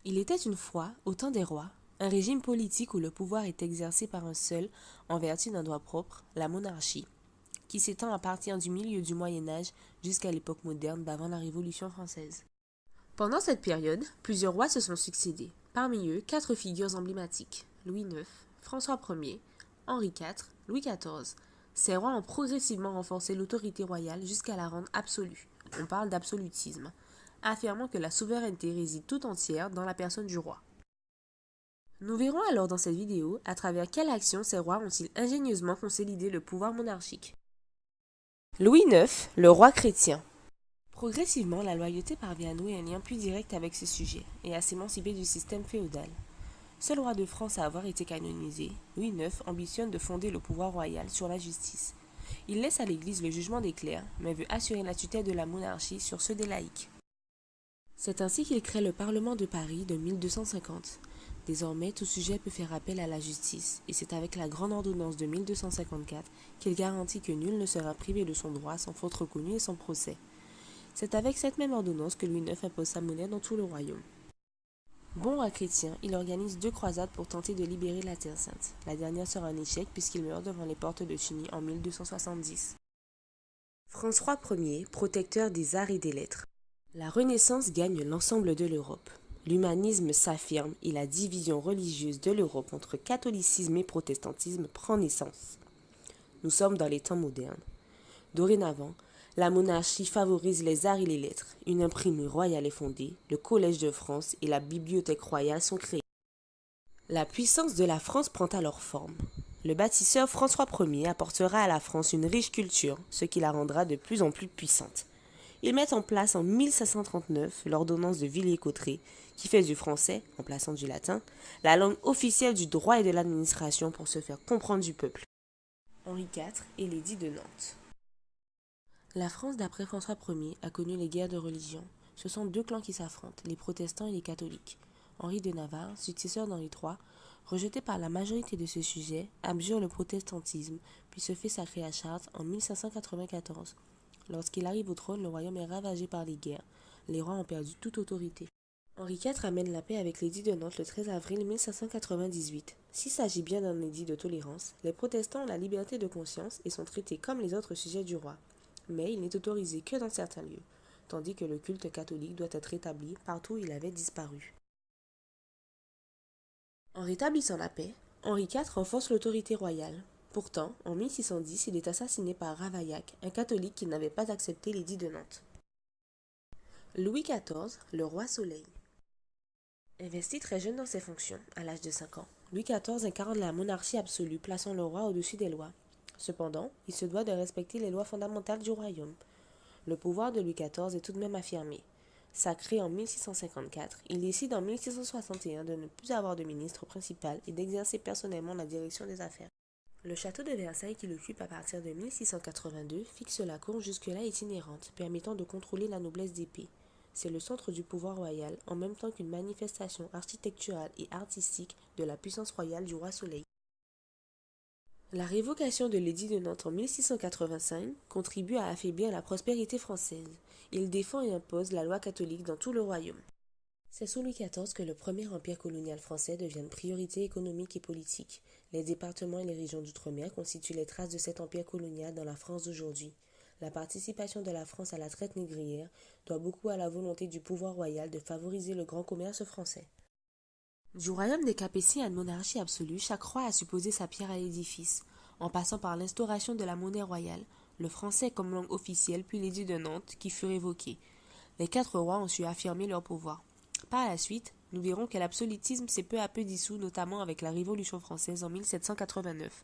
Il était une fois, au temps des rois, un régime politique où le pouvoir est exercé par un seul, en vertu d'un droit propre, la monarchie, qui s'étend à partir du milieu du Moyen Âge jusqu'à l'époque moderne d'avant la Révolution française. Pendant cette période, plusieurs rois se sont succédés, parmi eux quatre figures emblématiques, Louis IX, François Ier, Henri IV, Louis XIV. Ces rois ont progressivement renforcé l'autorité royale jusqu'à la rendre absolue. On parle d'absolutisme, affirmant que la souveraineté réside tout entière dans la personne du roi. Nous verrons alors dans cette vidéo à travers quelle action ces rois ont-ils ingénieusement consolidé le pouvoir monarchique. Louis IX, le roi chrétien. Progressivement, la loyauté parvient à nouer un lien plus direct avec ses sujets et à s'émanciper du système féodal. Seul roi de France à avoir été canonisé, Louis IX ambitionne de fonder le pouvoir royal sur la justice. Il laisse à l'Église le jugement des clercs, mais veut assurer la tutelle de la monarchie sur ceux des laïcs. C'est ainsi qu'il crée le Parlement de Paris de 1250. Désormais, tout sujet peut faire appel à la justice, et c'est avec la Grande Ordonnance de 1254 qu'il garantit que nul ne sera privé de son droit sans faute reconnue et sans procès. C'est avec cette même ordonnance que Louis IX impose sa monnaie dans tout le royaume. Bon roi chrétien, il organise 2 croisades pour tenter de libérer la Terre Sainte. La dernière sera un échec puisqu'il meurt devant les portes de Chigny en 1270. François Ier, protecteur des arts et des lettres. La Renaissance gagne l'ensemble de l'Europe. L'humanisme s'affirme et la division religieuse de l'Europe entre catholicisme et protestantisme prend naissance. Nous sommes dans les temps modernes. Dorénavant, la monarchie favorise les arts et les lettres. Une imprimerie royale est fondée, le Collège de France et la Bibliothèque royale sont créés. La puissance de la France prend alors forme. Le bâtisseur François Ier apportera à la France une riche culture, ce qui la rendra de plus en plus puissante. Ils mettent en place en 1539 l'ordonnance de Villers-Cotterêts, qui fait du français, en plaçant du latin, la langue officielle du droit et de l'administration pour se faire comprendre du peuple. Henri IV et l'édit de Nantes. La France d'après François Ier a connu les guerres de religion. Ce sont 2 clans qui s'affrontent, les protestants et les catholiques. Henri de Navarre, successeur d'Henri III, rejeté par la majorité de ses sujets, abjure le protestantisme, puis se fait sacrer à Chartres en 1594. Lorsqu'il arrive au trône, le royaume est ravagé par les guerres. Les rois ont perdu toute autorité. Henri IV amène la paix avec l'édit de Nantes le 13 avril 1598. S'il s'agit bien d'un édit de tolérance, les protestants ont la liberté de conscience et sont traités comme les autres sujets du roi. Mais il n'est autorisé que dans certains lieux, tandis que le culte catholique doit être rétabli partout où il avait disparu. En rétablissant la paix, Henri IV renforce l'autorité royale. Pourtant, en 1610, il est assassiné par Ravaillac, un catholique qui n'avait pas accepté l'édit de Nantes. Louis XIV, le roi Soleil. Investi très jeune dans ses fonctions, à l'âge de 5 ans, Louis XIV incarne la monarchie absolue, plaçant le roi au-dessus des lois. Cependant, il se doit de respecter les lois fondamentales du royaume. Le pouvoir de Louis XIV est tout de même affirmé. Sacré en 1654, il décide en 1661 de ne plus avoir de ministre principal et d'exercer personnellement la direction des affaires. Le château de Versailles qu'il occupe à partir de 1682 fixe la cour jusque-là itinérante, permettant de contrôler la noblesse d'épée. C'est le centre du pouvoir royal, en même temps qu'une manifestation architecturale et artistique de la puissance royale du roi Soleil. La révocation de l'édit de Nantes en 1685 contribue à affaiblir la prospérité française. Il défend et impose la loi catholique dans tout le royaume. C'est sous Louis XIV que le premier empire colonial français devient une priorité économique et politique. Les départements et les régions d'outre-mer constituent les traces de cet empire colonial dans la France d'aujourd'hui. La participation de la France à la traite négrière doit beaucoup à la volonté du pouvoir royal de favoriser le grand commerce français. Du royaume des Capétiens à une monarchie absolue, chaque roi a supposé sa pierre à l'édifice, en passant par l'instauration de la monnaie royale, le français comme langue officielle, puis l'édit de Nantes qui fut révoqué. Les 4 rois ont su affirmer leur pouvoir. Par la suite, nous verrons que l'absolutisme s'est peu à peu dissous, notamment avec la Révolution française en 1789.